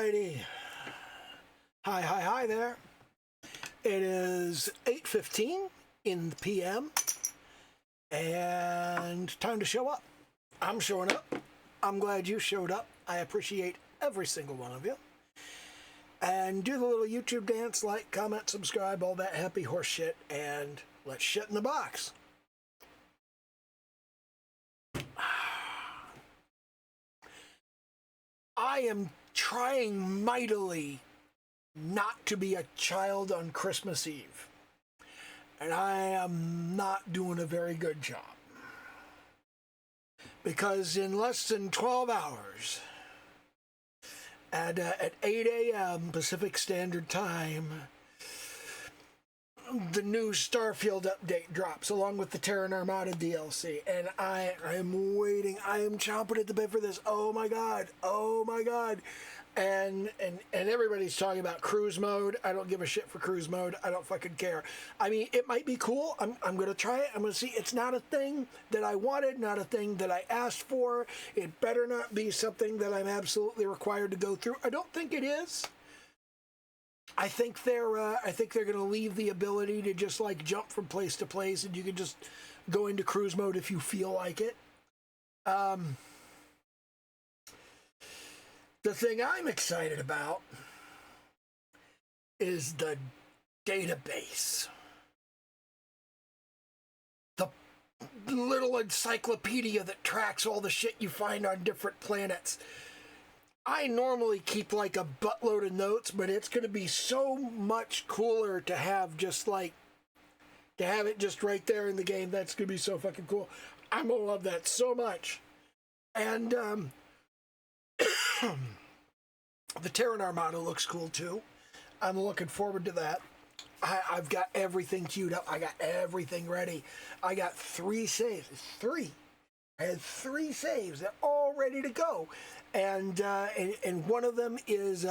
Alrighty. Hi there. It is 8:15 in the PM and time to show up. I'm showing up. I'm glad you showed up. I appreciate every single one of you. And do the little YouTube dance, like, comment, subscribe, all that happy horse shit, and let's shit in the box. I am trying mightily not to be a child on Christmas Eve. And I am not doing a very good job. Because in less than 12 hours, at 8 a.m. Pacific Standard Time, the new Starfield update drops along with the Terran Armada DLC, and I am waiting. I am chomping at the bit for this. Oh my god! And everybody's talking about cruise mode. I don't give a shit for cruise mode. I don't fucking care. I mean, it might be cool. I'm gonna try it. I'm gonna see. It's not a thing that I wanted, not a thing that I asked for. It better not be something that I'm absolutely required to go through. I don't think it is. I think they're going to leave the ability to just like jump from place to place, and you can just go into cruise mode if you feel like it. The thing I'm excited about is the database. The little encyclopedia that tracks all the shit you find on different planets. I normally keep like a buttload of notes, but it's going to be so much cooler to have just like, to have it just right there in the game. That's going to be so fucking cool. I'm going to love that so much. And the Terran Armada looks cool too. I'm looking forward to that. I've got everything queued up. I got everything ready. I got 3 saves. I had 3 saves. They're all ready to go. And one of them is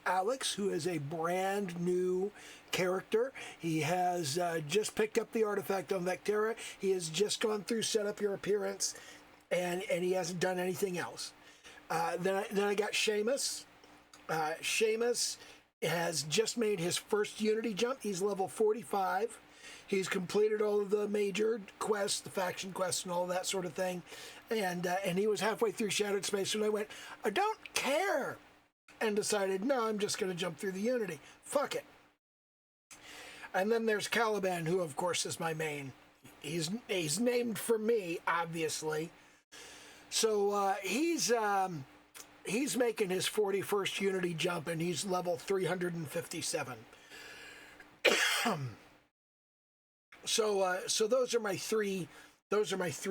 Alex, who is a brand new character. He has just picked up the artifact on Vectera. He has just gone through set up your appearance, and he hasn't done anything else. Then I got Seamus. Seamus has just made his first Unity jump. He's level 45. He's completed all of the major quests, the faction quests, and all that sort of thing. And he was halfway through Shattered Space, and I went, I don't care, and decided, no, I'm just going to jump through the Unity. Fuck it. And then there's Caliban, who, of course, is my main. He's named for me, obviously. So he's making his 41st Unity jump, and he's level 357. So those are my three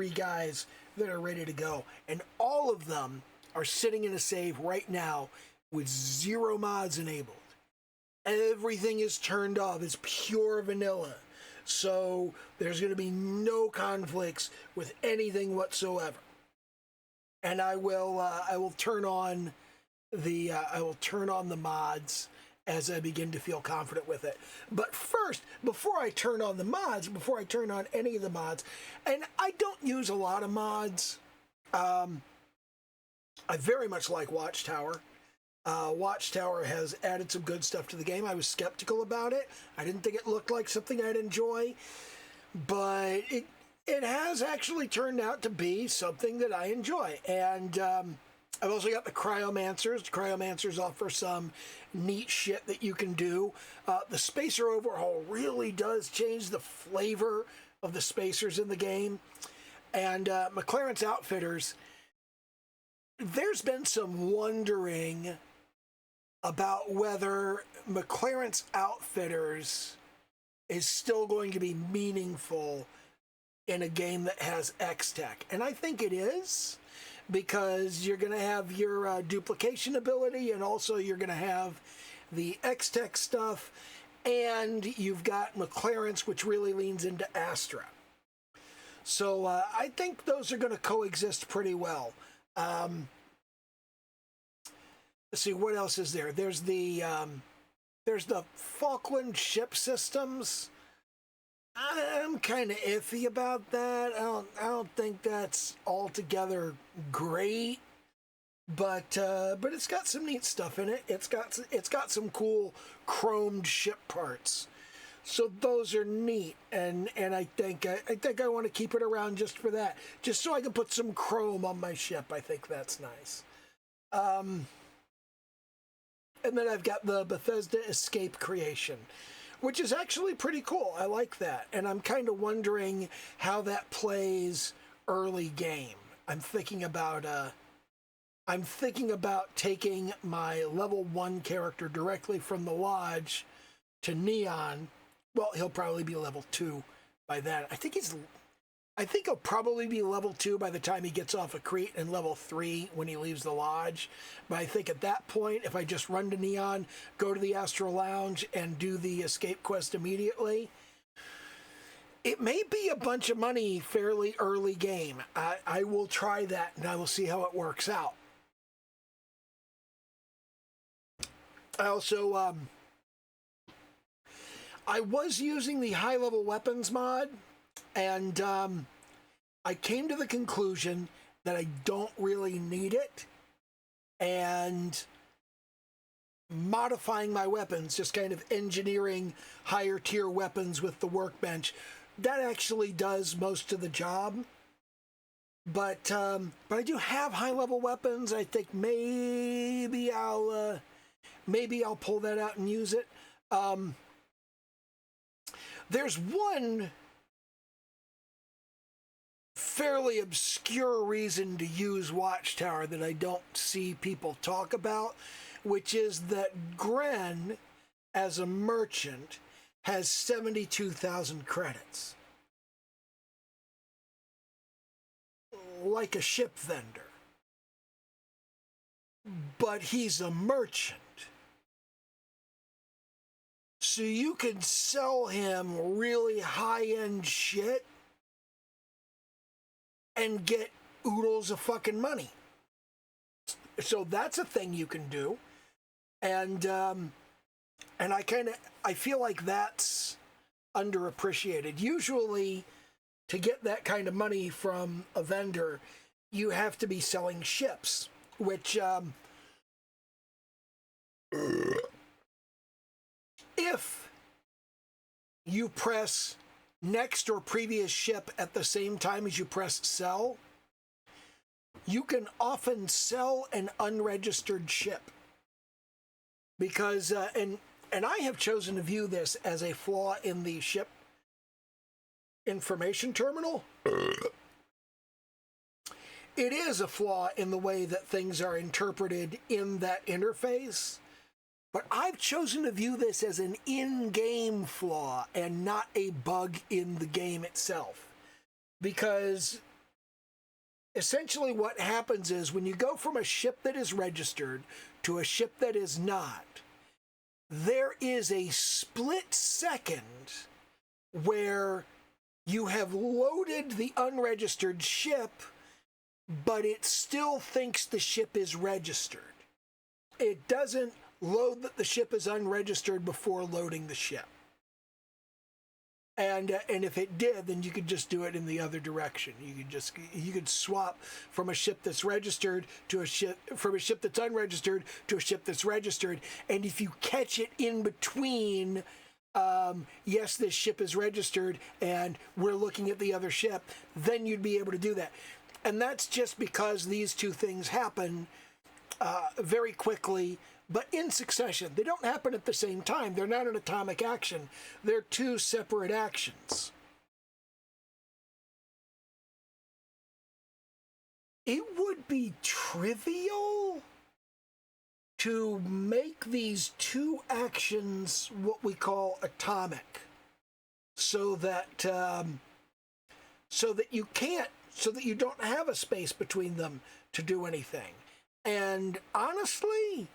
guys that are ready to go, and all of them are sitting in a save right now with 0 mods enabled. Everything is turned off. It's pure vanilla. So there's going to be no conflicts with anything whatsoever. And I will turn on the mods as I begin to feel confident with it. But first, before I turn on the mods, before I turn on any of the mods, and I don't use a lot of mods, I very much like Watchtower. Watchtower has added some good stuff to the game. I was skeptical about it. I didn't think it looked like something I'd enjoy, but it has actually turned out to be something that I enjoy. And I've also got the Cryomancers. The Cryomancers offer some neat shit that you can do. The Spacer overhaul really does change the flavor of the Spacers in the game. And McLaren's Outfitters, there's been some wondering about whether McLaren's Outfitters is still going to be meaningful in a game that has X-Tech. And I think it is, because you're going to have your duplication ability, and also you're going to have the X-Tech stuff, and you've got McLaren's, which really leans into Astra. So I think those are going to coexist pretty well. Let's see, what else is there? There's the Falkland ship systems. I'm kind of iffy about that. I don't think that's altogether great. but it's got some neat stuff in it. It's got some cool chromed ship parts. So those are neat, and I think I want to keep it around just for that, just so I can put some chrome on my ship. I think that's nice. And then I've got the Bethesda Escape creation, which is actually pretty cool. I like that, and I'm kind of wondering how that plays early game. I'm thinking about taking my level 1 character directly from the lodge to Neon. Well, he'll probably be level 2 by then. I think he'll probably be level 2 by the time he gets off of Crete, and level 3 when he leaves the lodge. But I think at that point, if I just run to Neon, go to the Astral Lounge, and do the escape quest immediately, it may be a bunch of money fairly early game. I will try that, and I will see how it works out. I also, I was using the high-level weapons mod, and I came to the conclusion that I don't really need it, and modifying my weapons, just kind of engineering higher tier weapons with the workbench, that actually does most of the job. But I do have high-level weapons. I think maybe I'll pull that out and use it. There's one fairly obscure reason to use Watchtower that I don't see people talk about, which is that Gren, as a merchant, has 72,000 credits. Like a ship vendor. But he's a merchant. So you can sell him really high-end shit and get oodles of fucking money. So that's a thing you can do. And I feel like that's underappreciated. Usually, to get that kind of money from a vendor, you have to be selling ships, which if you press next or previous ship at the same time as you press sell, you can often sell an unregistered ship. Because, and I have chosen to view this as a flaw in the ship information terminal. It is a flaw in the way that things are interpreted in that interface. But I've chosen to view this as an in-game flaw and not a bug in the game itself. Because essentially what happens is when you go from a ship that is registered to a ship that is not, there is a split second where you have loaded the unregistered ship, but it still thinks the ship is registered. It doesn't load that the ship is unregistered before loading the ship. And if it did, then you could just do it in the other direction. You could swap from a ship that's registered to from a ship that's unregistered to a ship that's registered. And if you catch it in between, yes, this ship is registered and we're looking at the other ship, then you'd be able to do that. And that's just because these two things happen very quickly, but in succession. They don't happen at the same time. They're not an atomic action. They're two separate actions. It would be trivial to make these two actions what we call atomic, so that you don't have a space between them to do anything. And honestly,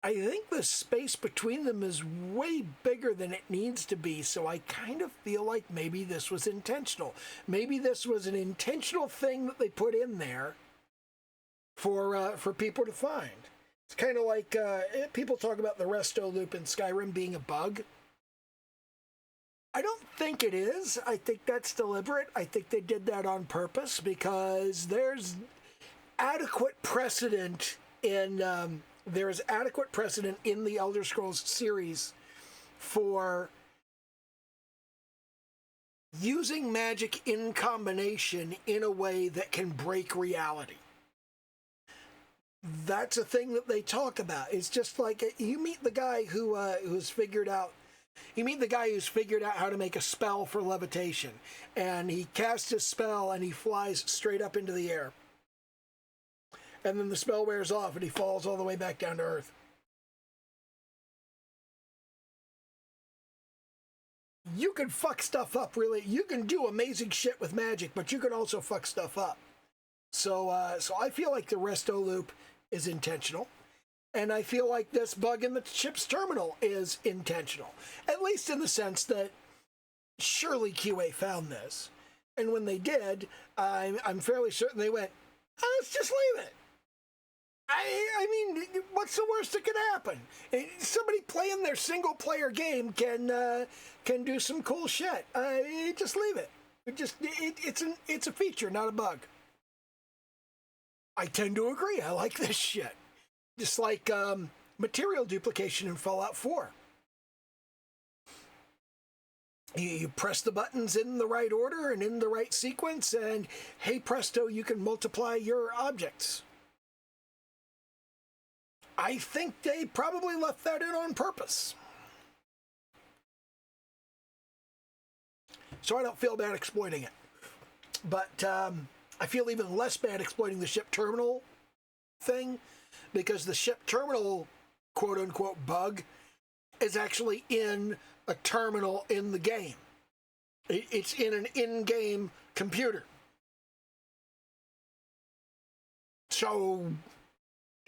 I think the space between them is way bigger than it needs to be, so I kind of feel like maybe this was intentional. Maybe this was an intentional thing that they put in there for people to find. It's kind of like people talk about the resto loop in Skyrim being a bug. I don't think it is. I think that's deliberate. I think they did that on purpose because adequate precedent in there is adequate precedent in the Elder Scrolls series for using magic in combination in a way that can break reality. That's a thing that they talk about. It's just like you meet the guy who's figured out. You meet the guy who's figured out how to make a spell for levitation, and he casts his spell and he flies straight up into the air. And then the spell wears off and he falls all the way back down to earth. You can fuck stuff up, really. You can do amazing shit with magic, but you can also fuck stuff up. So I feel like the resto loop is intentional. And I feel like this bug in the ship's terminal is intentional. At least in the sense that surely QA found this. And when they did, I'm fairly certain they went, oh, let's just leave it. I mean, what's the worst that could happen? Somebody playing their single-player game can do some cool shit. Just leave it. It's a feature, not a bug. I tend to agree. I like this shit. Just like material duplication in Fallout 4. You press the buttons in the right order and in the right sequence, and hey presto, you can multiply your objects. I think they probably left that in on purpose. So I don't feel bad exploiting it. But I feel even less bad exploiting the ship terminal thing, because the ship terminal quote-unquote bug is actually in a terminal in the game. It's in an in-game computer. So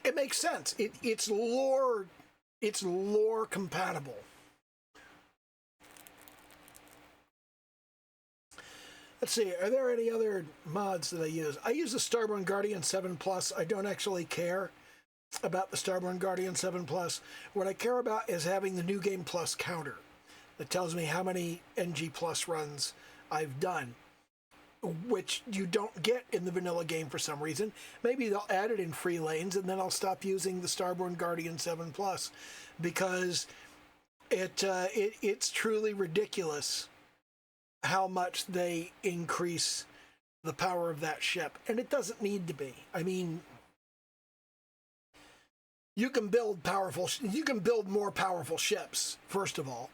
it makes sense. It's lore compatible. Let's see, are there any other mods that I use? I use the Starborn Guardian 7 Plus. I don't actually care about the Starborn Guardian 7 Plus. What I care about is having the New Game Plus counter that tells me how many NG Plus runs I've done, which you don't get in the vanilla game for some reason. Maybe they'll add it in free lanes, and then I'll stop using the Starborn Guardian 7 Plus, because it's truly ridiculous how much they increase the power of that ship, and it doesn't need to be. I mean, you can build more powerful ships, first of all,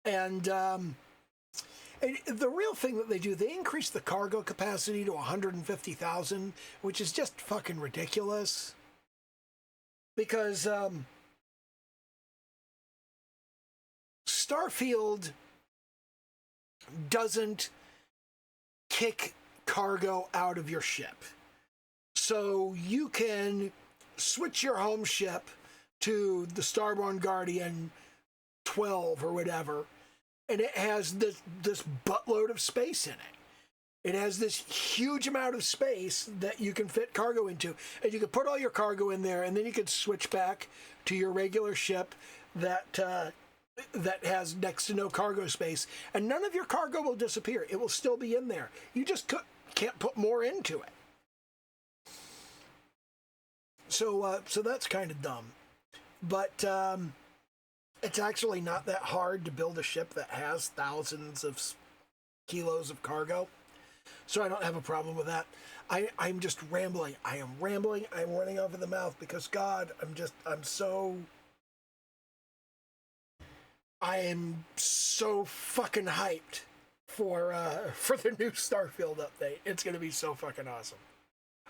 and the real thing that they do, they increase the cargo capacity to 150,000, which is just fucking ridiculous. Because Starfield doesn't kick cargo out of your ship. So you can switch your home ship to the Starborn Guardian 12 or whatever, and it has this buttload of space in it. It has this huge amount of space that you can fit cargo into. And you can put all your cargo in there, and then you can switch back to your regular ship that has next to no cargo space. And none of your cargo will disappear. It will still be in there. You just can't put more into it. So that's kind of dumb. But it's actually not that hard to build a ship that has thousands of kilos of cargo. So I don't have a problem with that. I'm just rambling. I am rambling. I'm running over the mouth because, God, I am so fucking hyped for the new Starfield update. It's going to be so fucking awesome.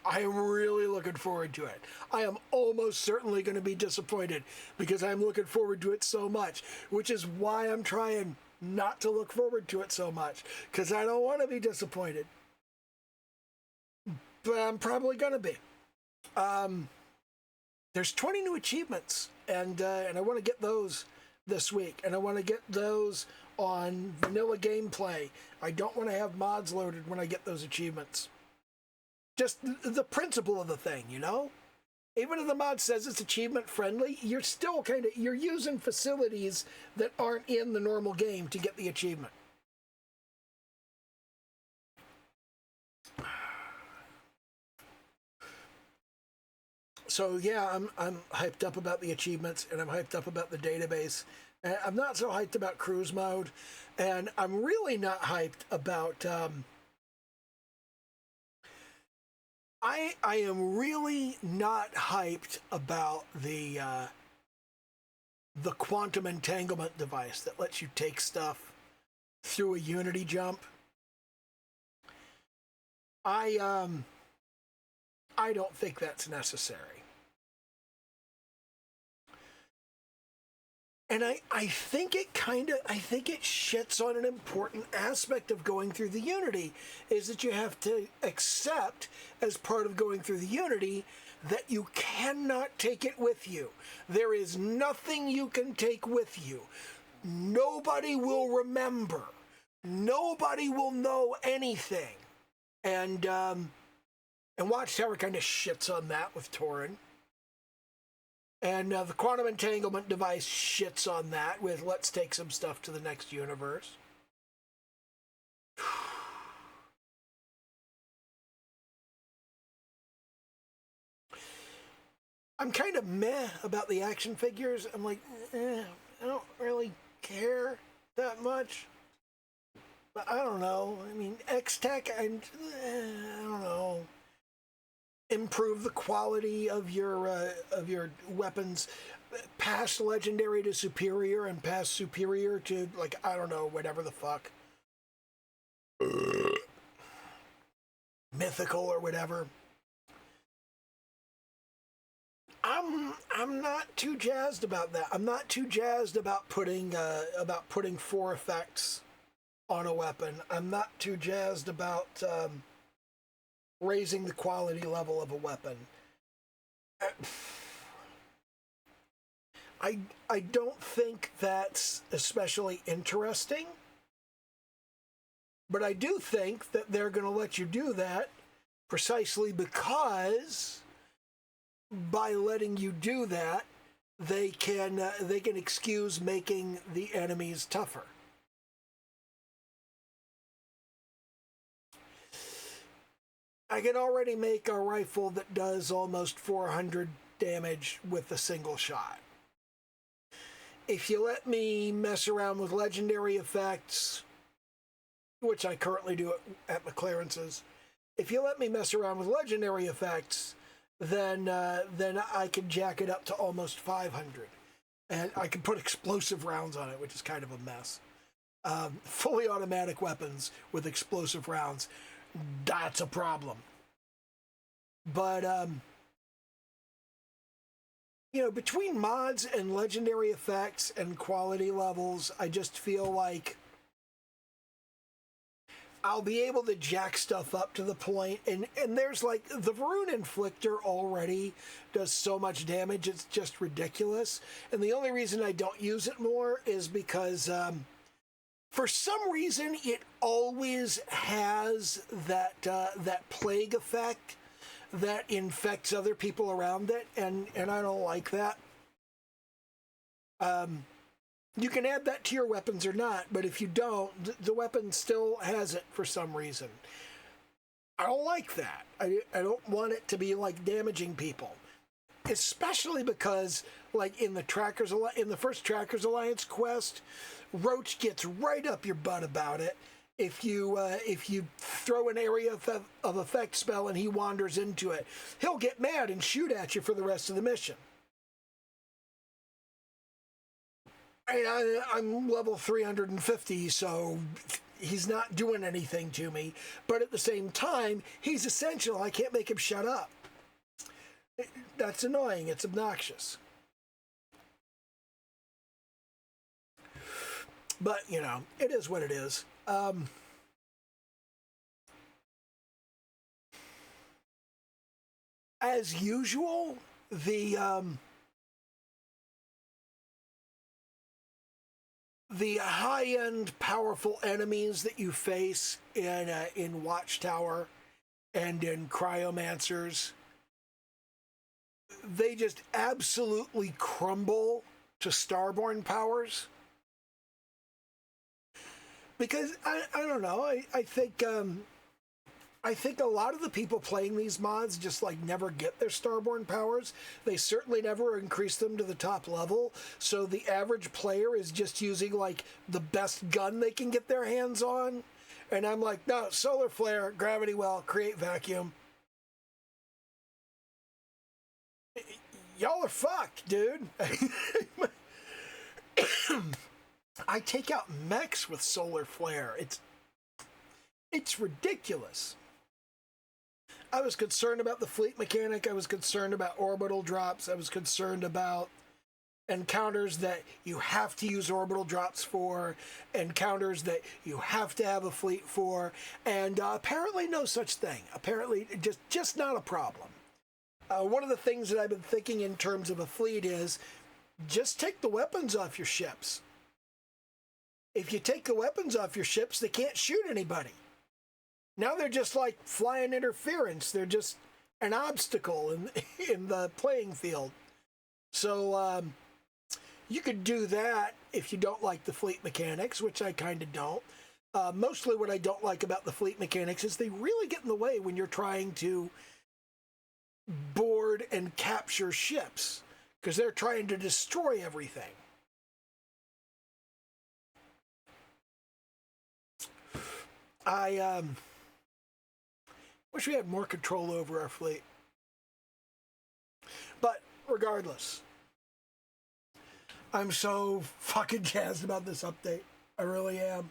I am really looking forward to it. I am almost certainly going to be disappointed because I'm looking forward to it so much, which is why I'm trying not to look forward to it so much, because I don't want to be disappointed. But I'm probably going to be. There's 20 new achievements, and I want to get those this week, and I want to get those on vanilla gameplay. I don't want to have mods loaded when I get those achievements. Just the principle of the thing, you know? Even if the mod says it's achievement friendly, you're still you're using facilities that aren't in the normal game to get the achievement. So yeah, I'm hyped up about the achievements, and I'm hyped up about the database. And I'm not so hyped about cruise mode, and I'm really not hyped about. I am really not hyped about the quantum entanglement device that lets you take stuff through a Unity jump. I don't think that's necessary. And I think I think it shits on an important aspect of going through the Unity, is that you have to accept, as part of going through the Unity, that you cannot take it with you. There is nothing you can take with you. Nobody will remember. Nobody will know anything. And Watchtower kind of shits on that with Torin. And the quantum entanglement device shits on that with let's take some stuff to the next universe. I'm kind of meh about the action figures. I'm like, I don't really care that much. But I don't know. I mean, X-Tech, I don't know. Improve the quality of your weapons, past legendary to superior, and past superior to, like, I don't know, whatever the fuck, mythical or whatever. I'm not too jazzed about that. I'm not too jazzed about putting 4 effects on a weapon. I'm not too jazzed about raising the quality level of a weapon. I don't think that's especially interesting, but I do think that they're going to let you do that precisely because by letting you do that, they can excuse making the enemies tougher. I can already make a rifle that does almost 400 damage with a single shot. If you let me mess around with legendary effects, which I currently do at McLaren's, if you let me mess around with legendary effects, then I can jack it up to almost 500. And I can put explosive rounds on it, which is kind of a mess. Fully automatic weapons with explosive rounds, that's a problem. But, between mods and legendary effects and quality levels, I just feel like I'll be able to jack stuff up to the point, and there's like, the Varun Inflictor already does so much damage, it's just ridiculous. And the only reason I don't use it more is because, for some reason, it always has that plague effect that infects other people around it, and I don't like that. You can add that to your weapons or not, but if you don't, the weapon still has it for some reason. I don't like that. I don't want it to be like damaging people, especially because, like, in the first Trackers Alliance quest, Roach gets right up your butt about it. If you throw an area of effect spell and he wanders into it, he'll get mad and shoot at you for the rest of the mission. I'm level 350, so he's not doing anything to me. But at the same time, he's essential. I can't make him shut up. That's annoying. It's obnoxious. But, it is what it is. As usual, the high-end, powerful enemies that you face in Watchtower and in Cryomancers, they just absolutely crumble to Starborn powers. Because, I don't know, I think I think a lot of the people playing these mods just like never get their Starborn powers. They certainly never increase them to the top level. So the average player is just using like the best gun they can get their hands on. And I'm like, no, solar flare, gravity well, create vacuum. Y'all are fucked, dude. I take out mechs with solar flare. It's ridiculous. I was concerned about the fleet mechanic. I was concerned about orbital drops. I was concerned about encounters that you have to use orbital drops for, encounters that you have to have a fleet for, and apparently no such thing. Apparently just not a problem. One of the things that I've been thinking in terms of a fleet is just take the weapons off your ships. If you take the weapons off your ships, they can't shoot anybody. Now they're just like flying interference. They're just an obstacle in the playing field. So you could do that if you don't like the fleet mechanics, which I kind of don't. Mostly what I don't like about the fleet mechanics is they really get in the way when you're trying to board and capture ships, because they're trying to destroy everything. I wish we had more control over our fleet. But regardless, I'm so fucking jazzed about this update. I really am.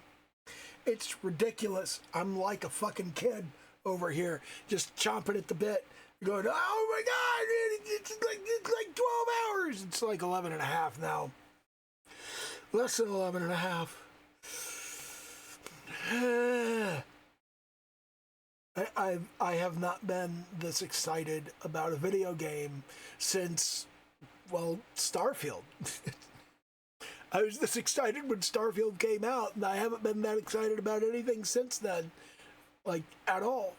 It's ridiculous. I'm like a fucking kid over here, just chomping at the bit, going, oh my God, it's like 12 hours. It's like 11 and a half now. Less than 11 and a half. I have not been this excited about a video game since, well, Starfield. I was this excited when Starfield came out, and I haven't been that excited about anything since then, like, at all.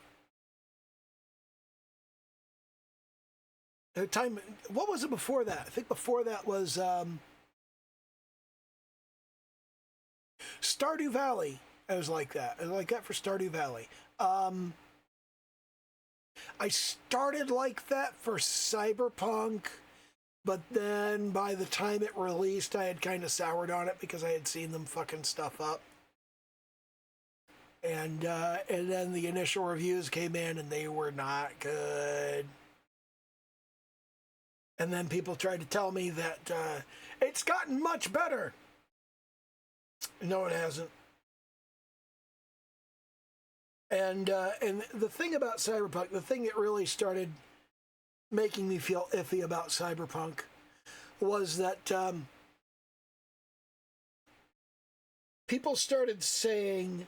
At the time, what was it before that? I think before that was Stardew Valley. I was like that. I was like that for Stardew Valley. I started like that for Cyberpunk, but then by the time it released, I had kind of soured on it because I had seen them fucking stuff up. And then the initial reviews came in and they were not good. And then people tried to tell me that it's gotten much better. No, it hasn't. And the thing about Cyberpunk, the thing that really started making me feel iffy about Cyberpunk was that people started saying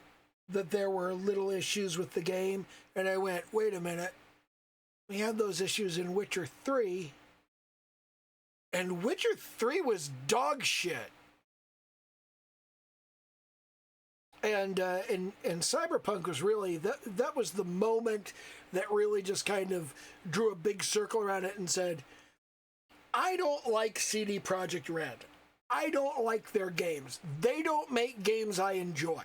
that there were little issues with the game, and I went, wait a minute, we had those issues in Witcher 3, and Witcher 3 was dog shit. And Cyberpunk was really, that was the moment that really just kind of drew a big circle around it and said, I don't like CD Projekt Red. I don't like their games. They don't make games I enjoy.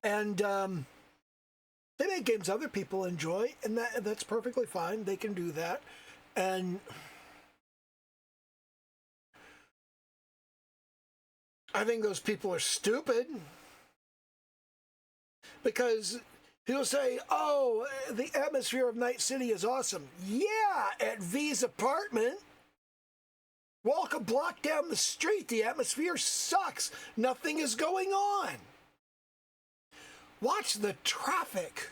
And they make games other people enjoy, and that's perfectly fine. They can do that. And I think those people are stupid, because people say, oh, the atmosphere of Night City is awesome. Yeah, at V's apartment. Walk a block down the street, the atmosphere sucks. Nothing is going on. Watch the traffic.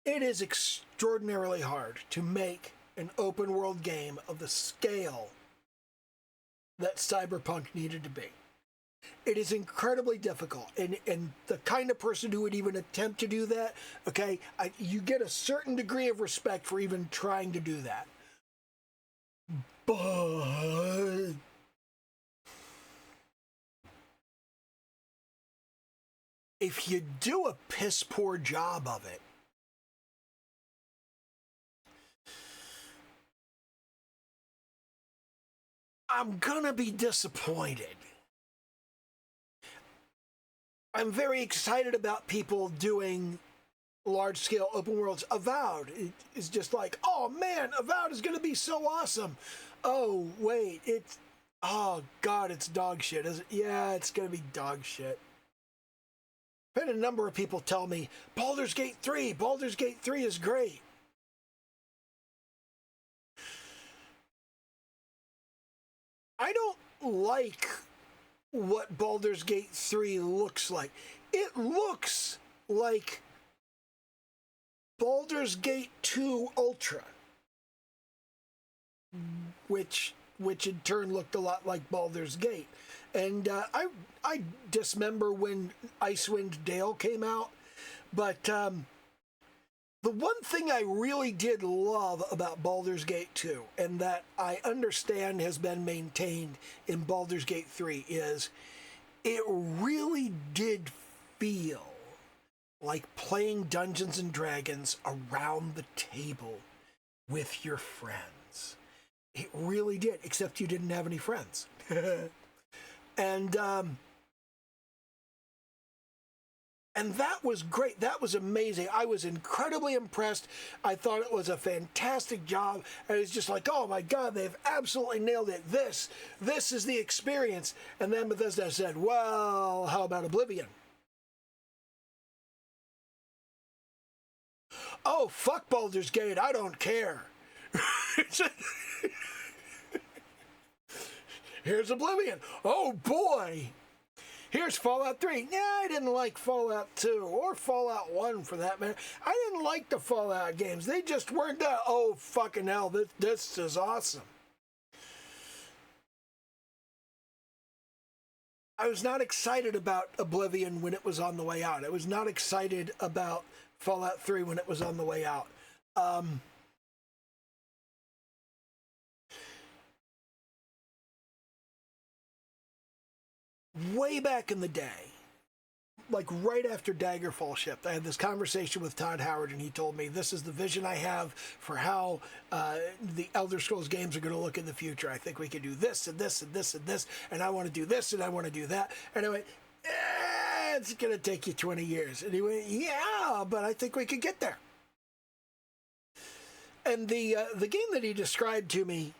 It is extraordinarily hard to make an open world game of the scale that Cyberpunk needed to be. It is incredibly difficult, and the kind of person who would even attempt to do that, okay, you get a certain degree of respect for even trying to do that. But if you do a piss poor job of it, I'm gonna be disappointed. I'm very excited about people doing large-scale open worlds. Avowed is just like, oh man, Avowed is gonna be so awesome. Oh wait, oh god, it's dog shit. Yeah, it's gonna be dog shit. I've had a number of people tell me Baldur's Gate 3 is great. I don't like what Baldur's Gate 3 looks like. It looks like Baldur's Gate 2 Ultra, which in turn looked a lot like Baldur's Gate. And I dismember when Icewind Dale came out, but the one thing I really did love about Baldur's Gate 2, and that I understand has been maintained in Baldur's Gate 3, is it really did feel like playing Dungeons and Dragons around the table with your friends. It really did, except you didn't have any friends. And that was great. That was amazing. I was incredibly impressed. I thought it was a fantastic job. And it's just like, oh my God, they've absolutely nailed it. This is the experience. And then Bethesda said, well, how about Oblivion? Oh, fuck Baldur's Gate. I don't care. Here's Oblivion. Oh boy. Here's Fallout 3. Yeah, I didn't like Fallout 2 or Fallout 1 for that matter. I didn't like the Fallout games. They just weren't that, oh, fucking hell, this is awesome. I was not excited about Oblivion when it was on the way out. I was not excited about Fallout 3 when it was on the way out. Way back in the day, like right after Daggerfall shipped, I had this conversation with Todd Howard, and he told me, this is the vision I have for how the Elder Scrolls games are going to look in the future. I think we can do this and this and this and this, and I want to do this and I want to do that. And I went, it's going to take you 20 years. And he went, yeah, but I think we could get there. And the game that he described to me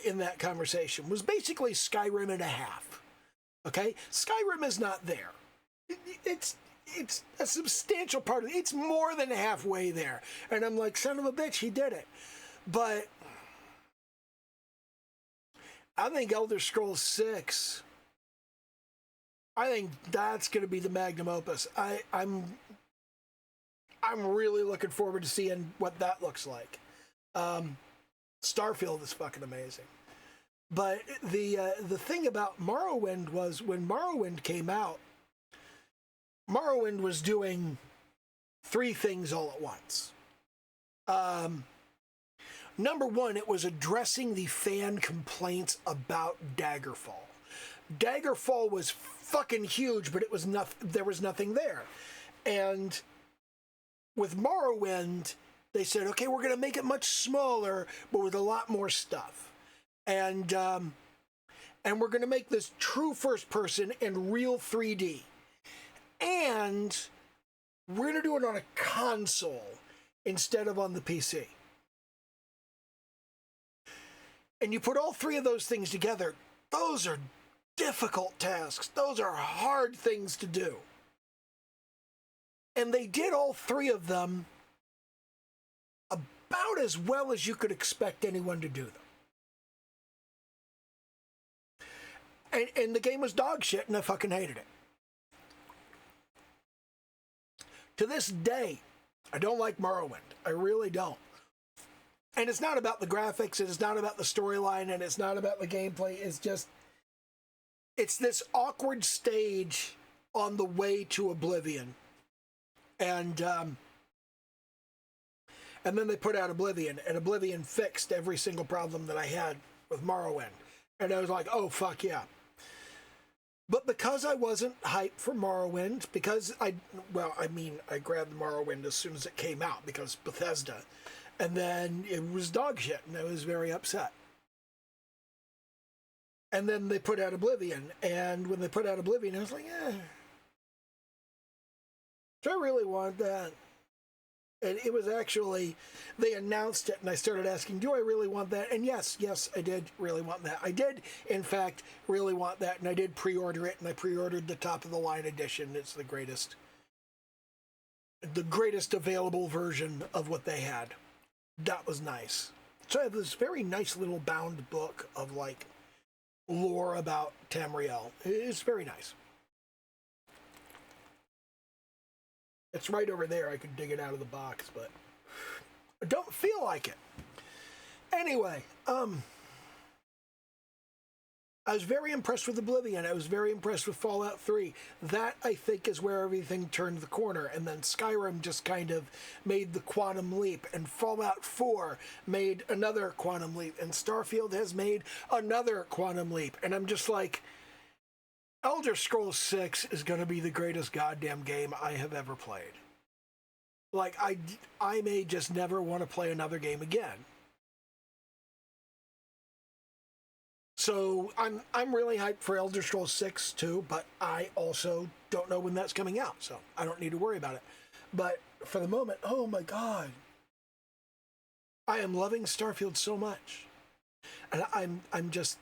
in that conversation was basically Skyrim and a half. Okay? Skyrim is not there. It's a substantial part of it. It's more than halfway there. And I'm like, son of a bitch, he did it. But I think Elder Scrolls 6, I think that's going to be the magnum opus. I'm really looking forward to seeing what that looks like. Starfield is fucking amazing. But the thing about Morrowind was, when Morrowind came out, Morrowind was doing three things all at once. Number one, it was addressing the fan complaints about Daggerfall. Daggerfall was fucking huge, but it was there was nothing there. And with Morrowind, they said, okay, we're going to make it much smaller, but with a lot more stuff. And we're going to make this true first person and real 3D. And we're going to do it on a console instead of on the PC. And you put all three of those things together, those are difficult tasks. Those are hard things to do. And they did all three of them about as well as you could expect anyone to do them. And the game was dog shit, and I fucking hated it. To this day, I don't like Morrowind. I really don't. And it's not about the graphics, and it's not about the storyline, and it's not about the gameplay. It's just, it's this awkward stage on the way to Oblivion. And then they put out Oblivion, and Oblivion fixed every single problem that I had with Morrowind. And I was like, oh, fuck yeah. But because I wasn't hyped for Morrowind, because I grabbed Morrowind as soon as it came out, because Bethesda, and then it was dog shit, and I was very upset. And then they put out Oblivion, and when they put out Oblivion, I was like, do I really want that? And it was actually, they announced it, and I started asking, do I really want that? And yes, I did really want that. I did, in fact, really want that, and I did pre-order it, and I pre-ordered the top-of-the-line edition. It's the greatest available version of what they had. That was nice. So I have this very nice little bound book of, like, lore about Tamriel. It's very nice. It's right over there. I could dig it out of the box, but I don't feel like it. Anyway, I was very impressed with Oblivion. I was very impressed with Fallout 3. That, I think, is where everything turned the corner. And then Skyrim just kind of made the quantum leap. And Fallout 4 made another quantum leap. And Starfield has made another quantum leap. And I'm just like, Elder Scrolls 6 is going to be the greatest goddamn game I have ever played. Like, I may just never want to play another game again. So I'm really hyped for Elder Scrolls 6 too, but I also don't know when that's coming out, so I don't need to worry about it. But for the moment, oh my god. I am loving Starfield so much. And I'm just,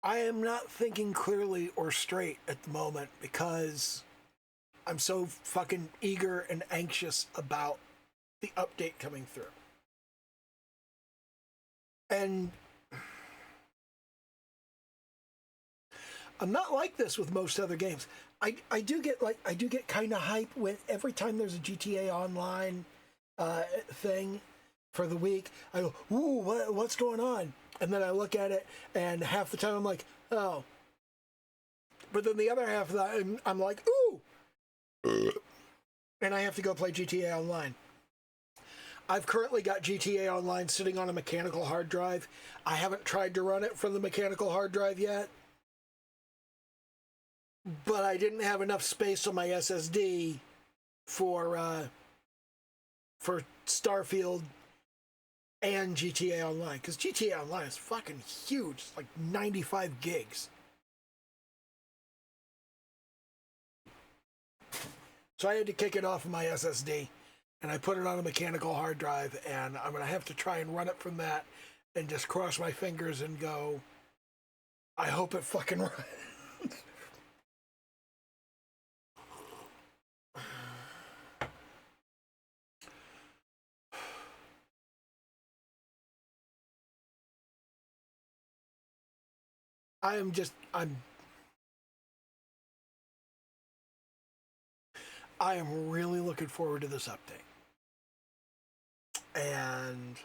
I am not thinking clearly or straight at the moment because I'm so fucking eager and anxious about the update coming through. And I'm not like this with most other games. I do get kind of hype when every time there's a GTA Online thing for the week. I go, ooh, what's going on? And then I look at it, and half the time I'm like, oh. But then the other half of that, I'm like, ooh. And I have to go play GTA Online. I've currently got GTA Online sitting on a mechanical hard drive. I haven't tried to run it from the mechanical hard drive yet. But I didn't have enough space on my SSD for Starfield and GTA Online, because GTA Online is fucking huge. It's like 95 gigs. So I had to kick it off of my SSD, and I put it on a mechanical hard drive, and I'm going to have to try and run it from that and just cross my fingers and go, I hope it fucking runs. I am really looking forward to this update. And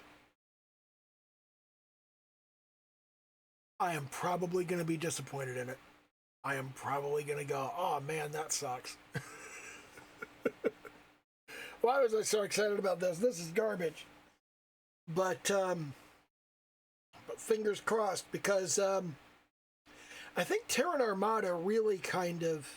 I am probably going to be disappointed in it. I am probably going to go, oh man, that sucks. Why was I so excited about this? This is garbage. But fingers crossed, because I think Terran Armada really kind of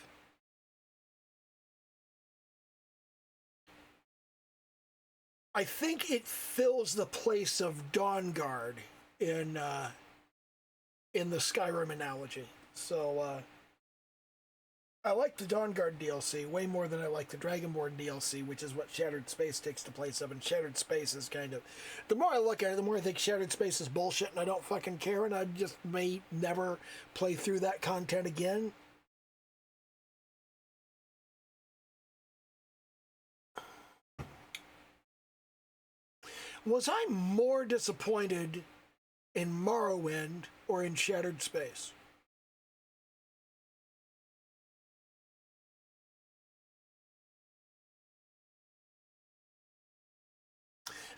I think it fills the place of Dawnguard in the Skyrim analogy. So I like the Dawnguard DLC way more than I like the Dragonborn DLC, which is what Shattered Space takes the place of. And Shattered Space is kind of, the more I look at it, the more I think Shattered Space is bullshit, and I don't fucking care, and I just may never play through that content again. Was I more disappointed in Morrowind or in Shattered Space?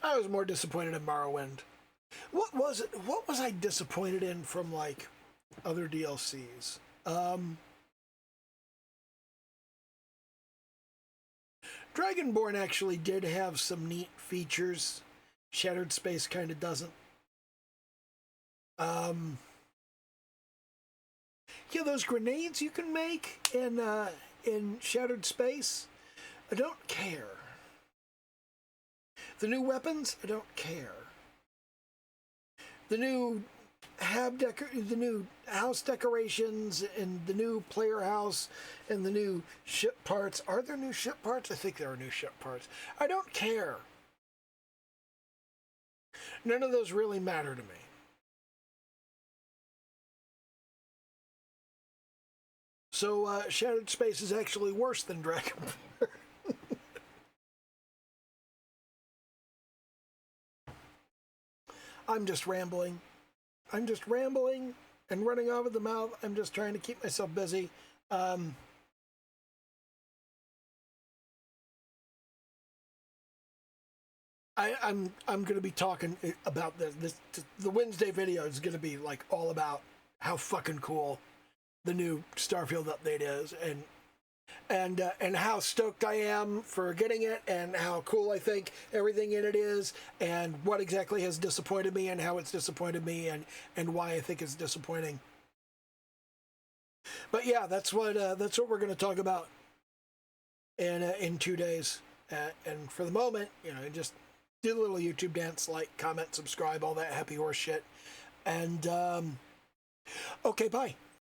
I was more disappointed in Morrowind. What was it? What was I disappointed in from like other DLCs? Dragonborn actually did have some neat features. Shattered Space kind of doesn't. Yeah, those grenades you can make in Shattered Space, I don't care. The new weapons, I don't care. The new the new house decorations and the new player house and the new ship parts. Are there new ship parts? I think there are new ship parts. I don't care. None of those really matter to me. So Shattered Space is actually worse than Dragonborn. I'm just rambling. I'm just rambling and running off at the mouth. I'm just trying to keep myself busy. I'm going to be talking about this. The Wednesday video is going to be like all about how fucking cool the new Starfield update is, and how stoked I am for getting it, and how cool I think everything in it is, and what exactly has disappointed me, and how it's disappointed me, and why I think it's disappointing. But yeah, that's what we're going to talk about in 2 days. And for the moment, just do the little YouTube dance, like, comment, subscribe, all that happy horse shit. And okay, bye.